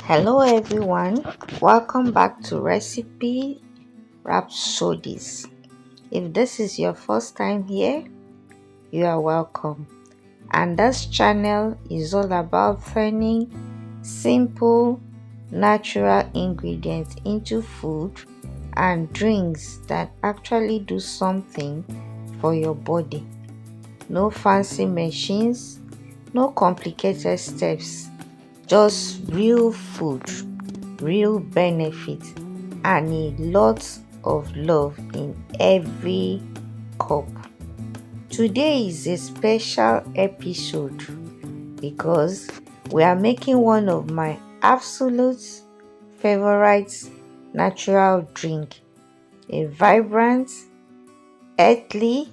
Hello everyone, welcome back to Recipe Rhapsodies. If this is your first time here, you are welcome. And this channel is all about turning simple, natural ingredients into food and drinks that actually do something for your body. No fancy machines, no complicated steps, just real food, real benefits, and a lot of love in every cup. Today is a special episode because we are making one of my absolute favorite natural drink, a vibrant, earthly,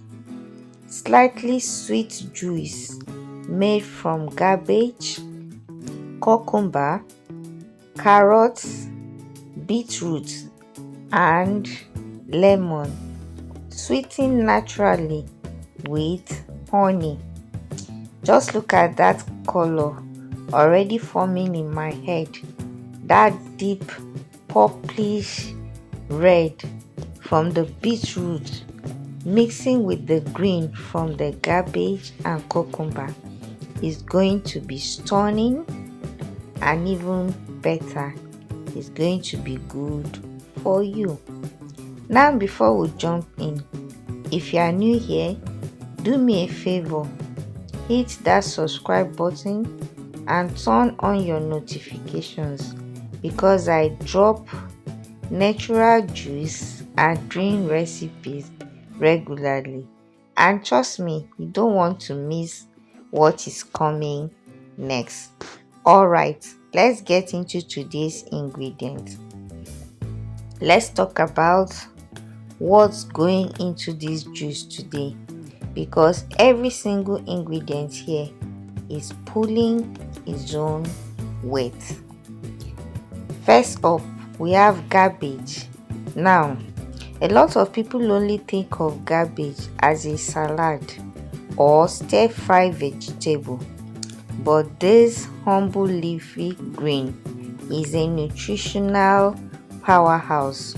slightly sweet juice made from cabbage, cucumber, carrots, beetroot, and lemon, sweetened naturally with honey. Just look at that color already forming in my head, that deep purplish red from the beetroot mixing with the green from the cabbage and cucumber is going to be stunning, and even better, it's going to be good for you. Now, before we jump in, if you are new here, do me a favor, hit that subscribe button and turn on your notifications because I drop natural juice and drink recipes regularly, and trust me, you don't want to miss what is coming next. Alright, let's get into today's ingredient. Let's talk about what's going into this juice today, because every single ingredient here is pulling its own weight. First up, we have cabbage. Now, a lot of people only think of cabbage as a salad or stir-fry vegetable, but this humble leafy green is a nutritional powerhouse.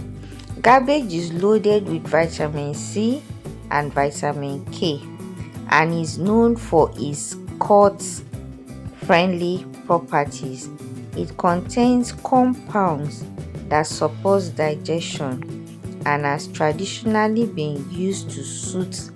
Cabbage is loaded with vitamin C and vitamin K and is known for its gut-friendly properties. It contains compounds that support digestion and has traditionally been used to soothe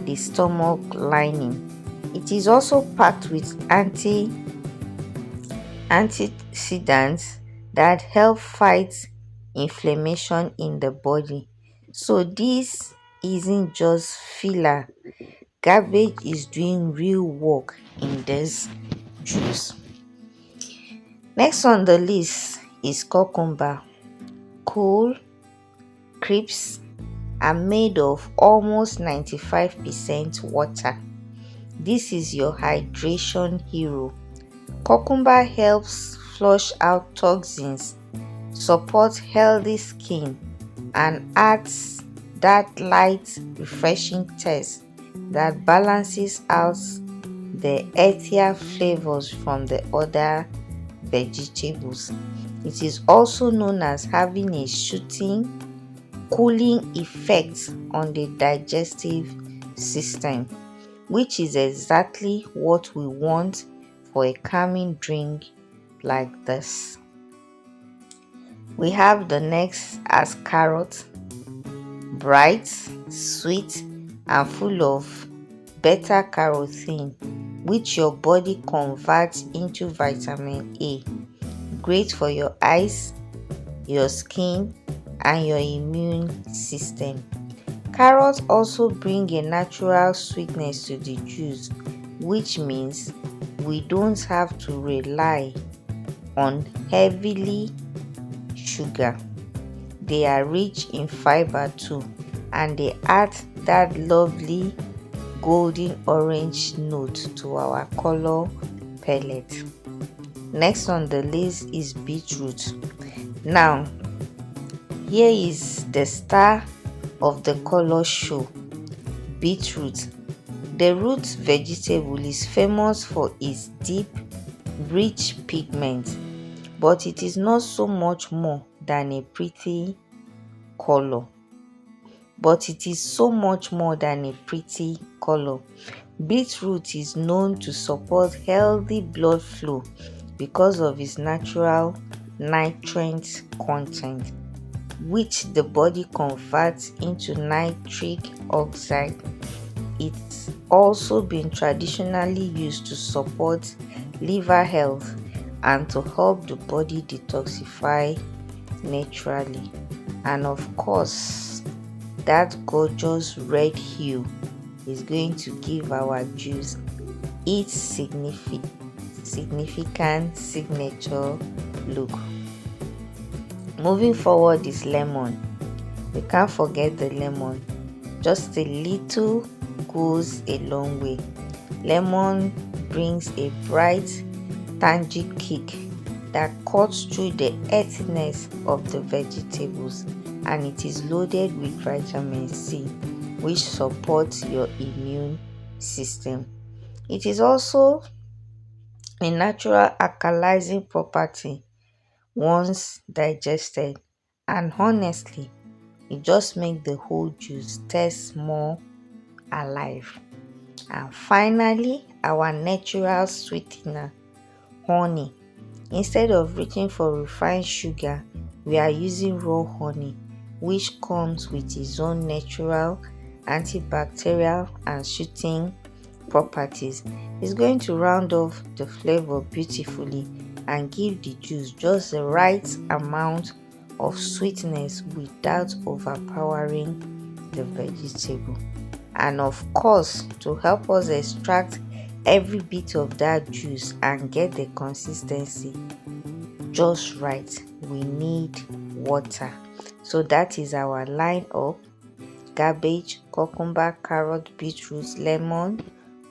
the stomach lining. It is also packed with antioxidants that help fight inflammation in the body. So this isn't just filler. Cabbage is doing real work in this juice. Next on the list is cucumber. Cool, crisp, and made of almost 95% water. This is your hydration hero. Cucumber helps flush out toxins, supports healthy skin, and adds that light, refreshing taste that balances out the earthier flavors from the other vegetables. It is also known as having a soothing, cooling effect on the digestive system, which is exactly what we want for a calming drink like this. We have the next as carrot. Bright, sweet, and full of beta carotene, which your body converts into vitamin A. Great for your eyes, your skin, and your immune system. Carrots also bring a natural sweetness to the juice, which means we don't have to rely on heavily sugar. They are rich in fiber too, and they add that lovely golden orange note to our color palette. Next on the list is beetroot. Now, here is the star of the color show, beetroot. The root vegetable is famous for its deep, rich pigment, but it is not so much more than a pretty color. Beetroot is known to support healthy blood flow because of its natural nitrate content, which the body converts into nitric oxide. It's also been traditionally used to support liver health and to help the body detoxify naturally. And of course, that gorgeous red hue is going to give our juice its significant signature look. Moving forward is lemon. We can't forget the lemon. Just a little goes a long way. Lemon brings a bright, tangy kick that cuts through the earthiness of the vegetables, and it is loaded with vitamin C, which supports your immune system. It is also a natural alkalizing property once digested, and honestly, it just makes the whole juice taste more alive. And finally, our natural sweetener, honey. Instead of reaching for refined sugar, we are using raw honey, which comes with its own natural antibacterial and soothing properties. It's going to round off the flavor beautifully and give the juice just the right amount of sweetness without overpowering the vegetable. And of course, to help us extract every bit of that juice and get the consistency just right, we need water. So that is our line up: cabbage, cucumber, carrot, beetroot, lemon,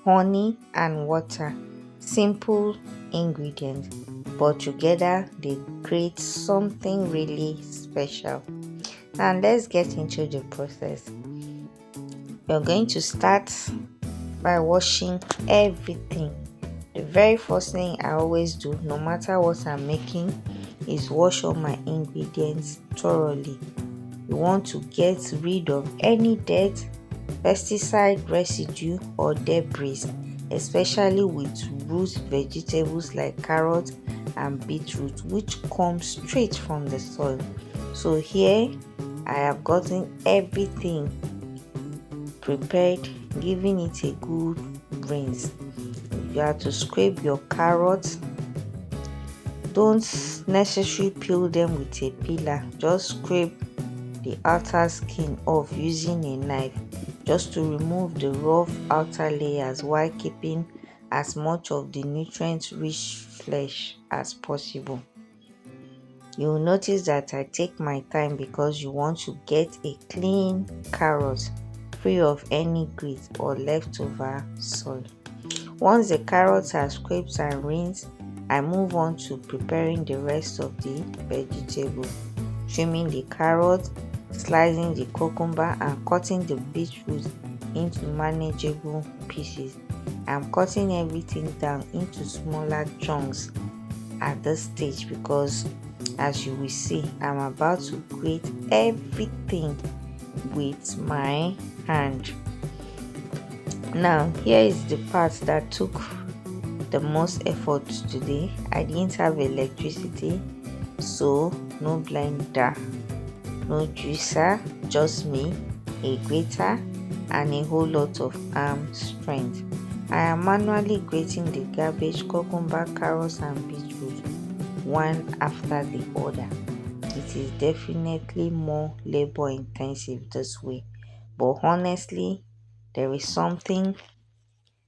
honey and water. Simple ingredients, but together they create something really special. And let's get into the process. You're going to start by washing everything. The very first thing I always do, no matter what I'm making, is wash all my ingredients thoroughly. You want to get rid of any dirt, pesticide residue or debris, especially with root vegetables like carrot and beetroot, which come straight from the soil. So here I have gotten everything prepared, giving it a good rinse. You have to scrape your carrots. Don't necessarily peel them with a peeler, just scrape the outer skin off using a knife, just to remove the rough outer layers while keeping as much of the nutrient rich flesh as possible. You will notice that I take my time because you want to get a clean carrot free of any grit or leftover soil. Once the carrots are scraped and rinsed, I move on to preparing the rest of the vegetable, trimming the carrot, slicing the cucumber and cutting the beetroot into manageable pieces. I'm cutting everything down into smaller chunks at this stage because, as you will see, I'm about to grate everything with my hand. Now here is the part that took the most effort today. I didn't have electricity, so no blender, no juicer, just me, a grater and a whole lot of arm strength. I am manually grating the cabbage, cucumber, carrots and beetroot one after the other. It is definitely more labor intensive this way, but honestly, there is something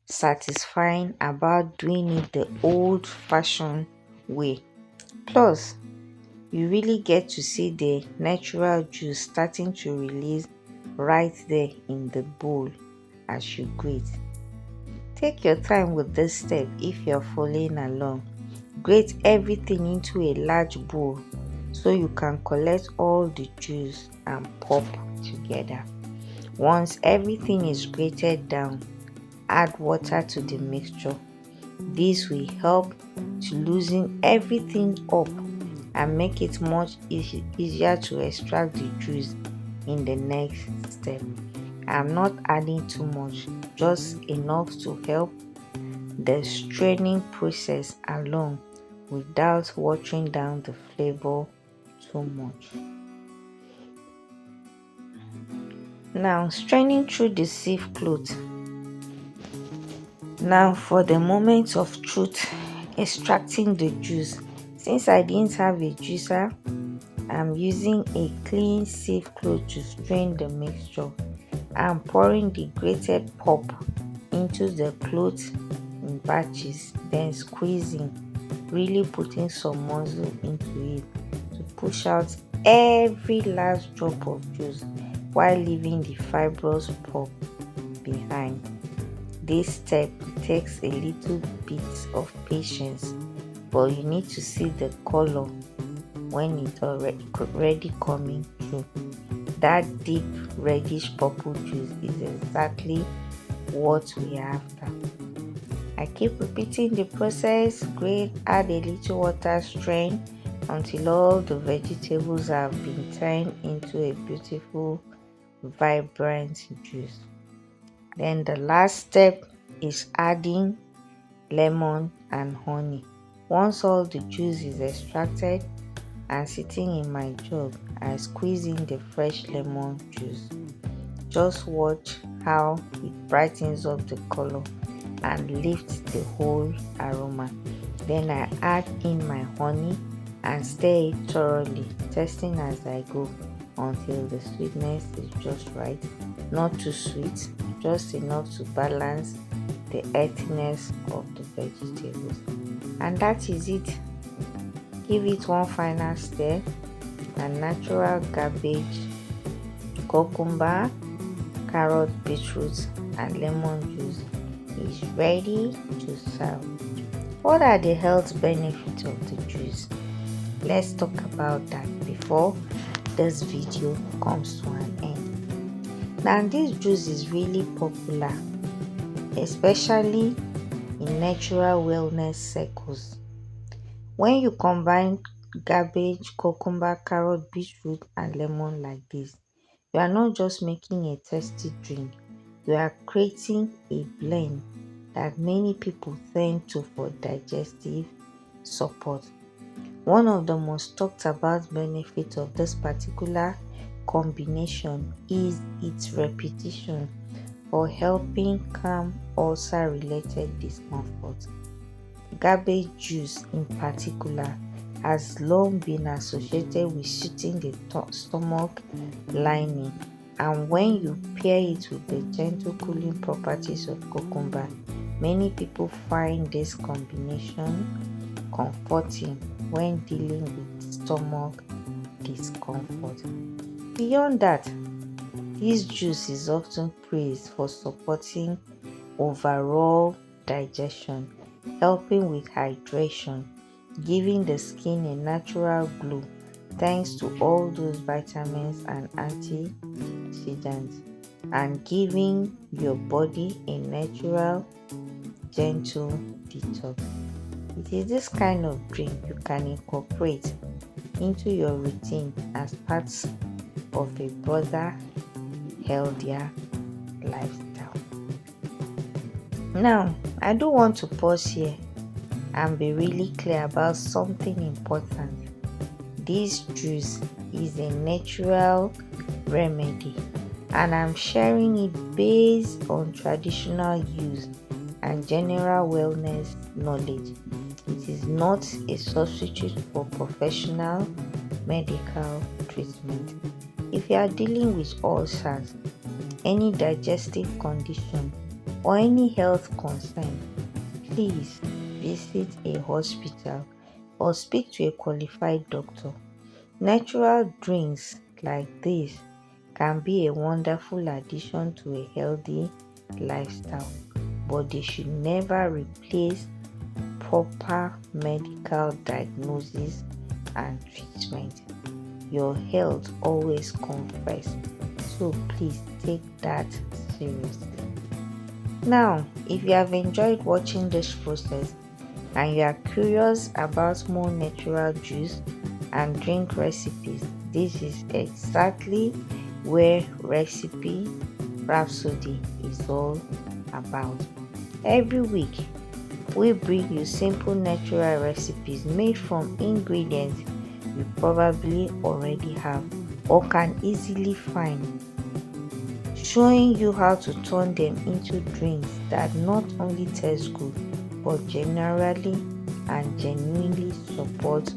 satisfying about doing it the old-fashioned way. Plus, you really get to see the natural juice starting to release right there in the bowl as you grate. Take your time with this step if you're following along. Grate everything into a large bowl so you can collect all the juice and pop together. Once everything is grated down, add water to the mixture. This will help to loosen everything up and make it much easier to extract the juice in the next step. I'm not adding too much, just enough to help the straining process along without watering down the flavor too much. Now, straining through the sieve cloth. Now for the moment of truth, extracting the juice. Since I didn't have a juicer, I'm using a clean sieve cloth to strain the mixture. I'm pouring the grated pulp into the cloth in batches, then squeezing, really putting some muscle into it to push out every last drop of juice while leaving the fibrous pulp behind. This step takes a little bit of patience, but you need to see the color when it's already coming through. That deep reddish purple juice is exactly what we are after. I keep repeating the process, grate, add a little water, strain until all the vegetables have been turned into a beautiful, vibrant juice. Then the last step is adding lemon and honey. Once all the juice is extracted and sitting in my jug, I squeeze in the fresh lemon juice. Just watch how it brightens up the color and lifts the whole aroma. Then I add in my honey and stir it thoroughly, testing as I go until the sweetness is just right. Not too sweet, just enough to balance the earthiness of the vegetables. And that is it. Give it one final stir, and natural cabbage, cucumber, carrot, beetroot, and lemon juice is ready to serve. What are the health benefits of the juice? Let's talk about that before this video comes to an end. Now, this juice is really popular, especially in natural wellness circles. When you combine cabbage, cucumber, carrot, beetroot, and lemon like this, you are not just making a tasty drink, you are creating a blend that many people turn to for digestive support. One of the most talked about benefits of this particular combination is its reputation for helping calm ulcer-related discomfort. Cabbage juice in particular has long been associated with soothing the stomach lining, and when you pair it with the gentle cooling properties of cucumber, many people find this combination comforting when dealing with stomach discomfort. Beyond that, this juice is often praised for supporting overall digestion, helping with hydration, giving the skin a natural glow thanks to all those vitamins and antioxidants, and giving your body a natural, gentle detox. It is this kind of drink you can incorporate into your routine as parts of a broader, healthier lifestyle. Now, I do want to pause here and be really clear about something important. This juice is a natural remedy, and I'm sharing it based on traditional use and general wellness knowledge. It is not a substitute for professional medical treatment. If you are dealing with ulcers, any digestive condition, or any health concern, please visit a hospital or speak to a qualified doctor. Natural drinks like this can be a wonderful addition to a healthy lifestyle, but they should never replace proper medical diagnosis and treatment. Your health always comes first, so please take that seriously. Now, if you have enjoyed watching this process and you are curious about more natural juice and drink recipes, this is exactly where Recipe Rhapsody is all about. Every week, we bring you simple natural recipes made from ingredients you probably already have or can easily find, showing you how to turn them into drinks that not only taste good but generally and genuinely support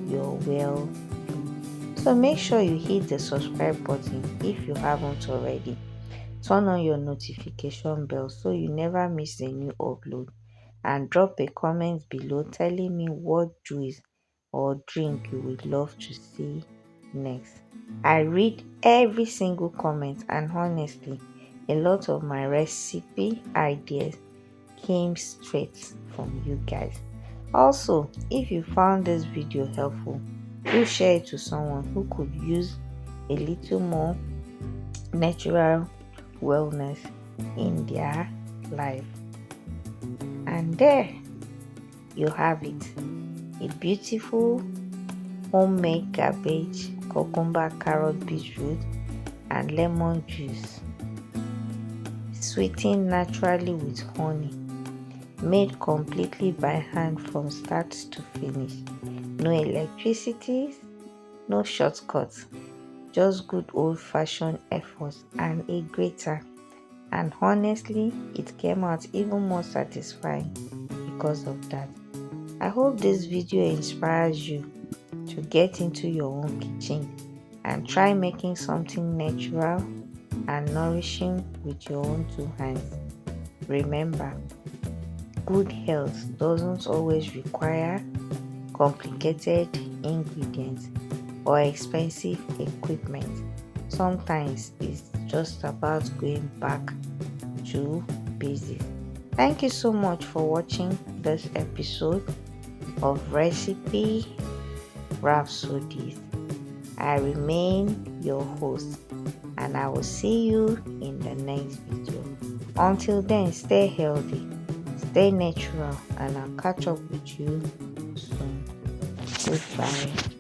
your well-being. So make sure you hit the subscribe button if you haven't already. Turn on your notification bell so you never miss a new upload, and drop a comment below telling me what juice or drink you would love to see next. I read every single comment, and honestly, a lot of my recipe ideas came straight from you guys. Also, if you found this video helpful, do share it to someone who could use a little more natural wellness in their life. And there you have it, a beautiful homemade cabbage, cucumber, carrot, beetroot, and lemon juice, sweetened naturally with honey, made completely by hand from start to finish. No electricity, no shortcuts, just good old-fashioned effort and a grater. And honestly, it came out even more satisfying because of that. I hope this video inspires you to get into your own kitchen and try making something natural and nourishing with your own two hands. Remember, good health doesn't always require complicated ingredients or expensive equipment. Sometimes it's just about going back to basics. Thank you so much for watching this episode of Recipe Rhapsodies. I remain your host, and I will see you in the next video. Until then, stay healthy, stay natural, and I'll catch up with you soon. Goodbye.